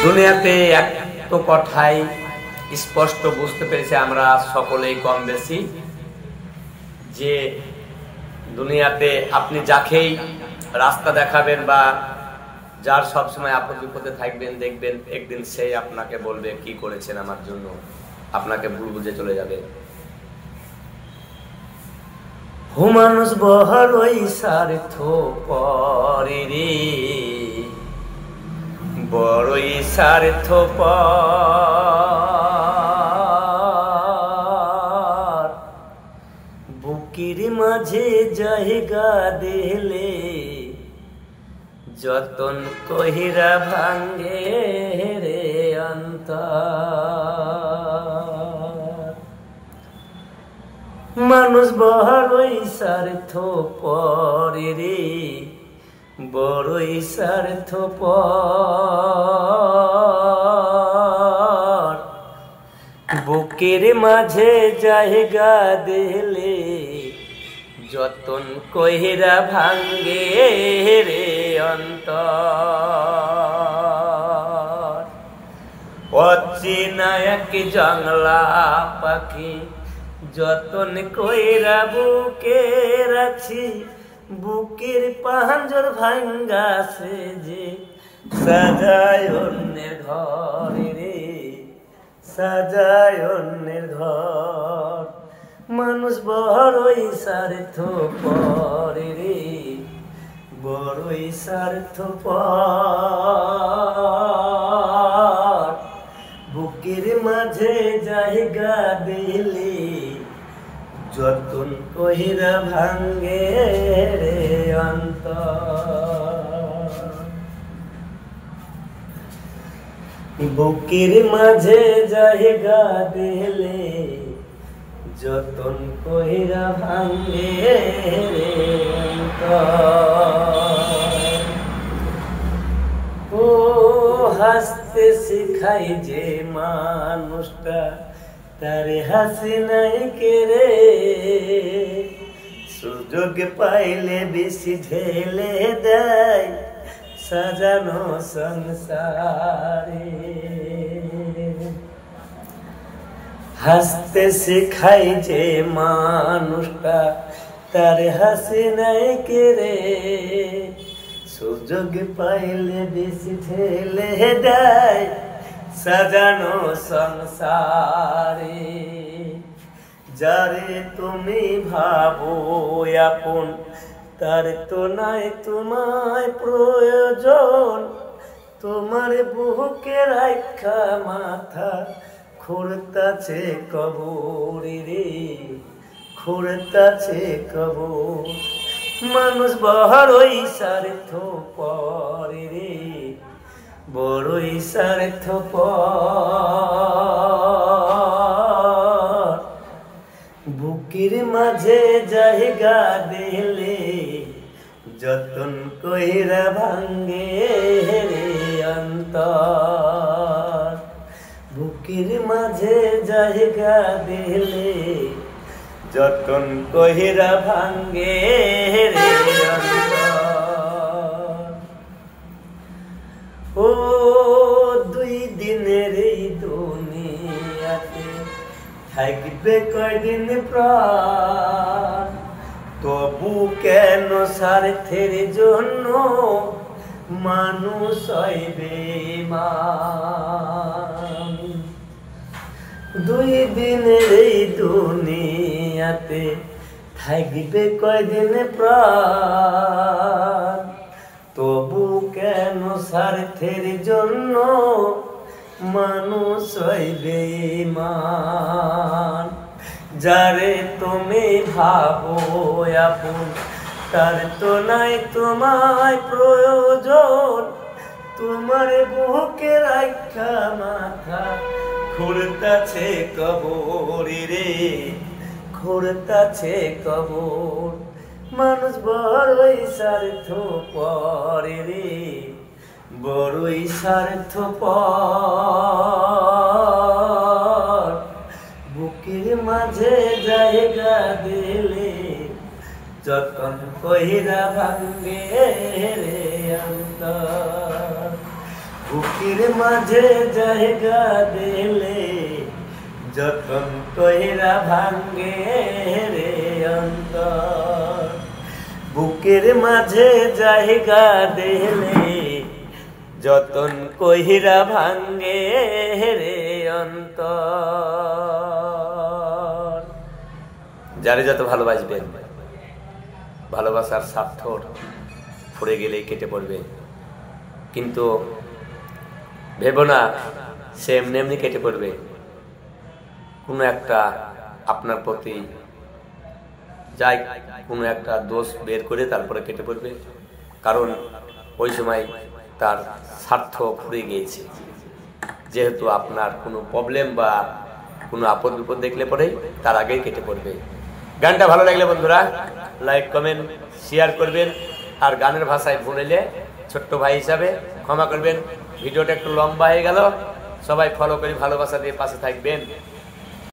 দুনিয়াতে এত কথাই স্পষ্ট বুঝতে পেরেছি আমরা সকলেই কম বেশি যে দুনিয়াতে আপনি যাকেই রাস্তা দেখাবেন বা যার সবসময় আপদ বিপদে থাকবেন দেখবেন একদিন সেই আপনাকে বলবে কি করেছেন আমার জন্য, আপনাকে ভুল বুঝে চলে যাবে। মানুষ বড়ই স্বার্থপর রে, বড়ই স্বার্থপর, বুকের মাঝে জায়গা দিলে যতন কহিরা ভাঙ্গে রে অন্তর। মানুষ বড়ই স্বার্থপর রে, বড়ই স্বার্থপর, বুকের মাঝে জায়গা দিলে যতন কহিরা ভাঙ্গে রে অন্তর। অচেনা এক জংলা পাখি যতন কইরা বুকে রাখছি, বুকের পাঁজর ভাঙ্গাছে যে সাজায় অন্যের ঘর রে, সাজায় অন্যের ঘর। মানুষ বড়ই স্বার্থপর রে, বড়ই স্বার্থপর, বুকের মাঝে জায়গা দিলে যতন কহিরা ভাঙ্গে রে অন্তর। বুকের মাঝে জায়গা দিলে যতন কহিরা ভাঙ্গে রে অন্তর। ও হাসতে শিখাই যে মানুষটা তারে হাসি নাই কেরে, সুযোগ পাইলে বেশি ঢেলে দেয় সাজানো সংসারে। হাসতে শেখাই যে মানুষটা তারে হাসি নাই কেরে, সুযোগ পাইলে বেশি ঠেলে দেয় সাজানো সংসারে। যারে তুমি ভাবো আপন তার তো নাই তোমায় প্রয়োজন, তোমার বুকে রাখা মাথা খুঁড়তাছে কবর রে, খুঁড়তাছে কবর। মানুষ বড়ই স্বার্থপর রে, বড়ই স্বার্থপর, বুকের মাঝে জায়গা দিলে যতন কইরা ভাঙ্গে রে অন্তর। বুকের মাঝে জায়গা দিলে যতন কহিরা ভাঙ্গে রে অন্তর। ও দুই দিনের এই দুনিয়াতে থাকবে কয়দিন প্রাণ, তবু কেন স্বার্থের জন্য মানুষ হইবে বেঈমান। দুই দিনের এই দুনিয়াতে থাকবে কয়দিন প্রাণ, তবু কেন স্বার্থের জন্য মানুষ হইবে বেঈমান। যারে তুমি ভাবো আপন তার তো নাই তোমায় প্রয়োজন, তোমার বুকে রাখা মাথা খুঁড়তাছে কবর রে, খুঁড়তাছে কবর। মানুষ বড়ই স্বার্থপর রে, বড়ই স্বার্থপর, বুকের মাঝে জায়গা দিলে যতন কইরা ভাঙ্গে রে অন্তর। বুকের মাঝে জায়গা দিলে যতন কইরা ভাঙ্গে রে অন্তর, বুকের মাঝে জায়গা দিলে যতন কইরা ভাঙ্গে রে অন্তর। যারে যত ভালোবাসবেন, ভালোবাসার স্বার্থর ফুরে গেলেই কেটে পড়বে, কিন্তু ভেবো না সে এমনি এমনি কেটে পড়বে। কোনো একটা আপনার প্রতি যাই কোনো একটা দোষ বের করে তারপরে কেটে পড়বে, কারণ ওই সময় তার স্বার্থ ফুরে গিয়েছে। যেহেতু আপনার কোনো প্রবলেম বা কোনো আপদ বিপদ দেখলে পরে তার আগেই কেটে পড়বে। গানটা ভালো লাগলে বন্ধুরা লাইক কমেন্ট শেয়ার করবেন, আর গানের ভাষায় ভুলেলে ছোট্ট ভাই হিসাবে ক্ষমা করবেন। ভিডিওটা একটু লম্বা হয়ে গেল, সবাই ফলো করে ভালোবাসা দিয়ে পাশে থাকবেন।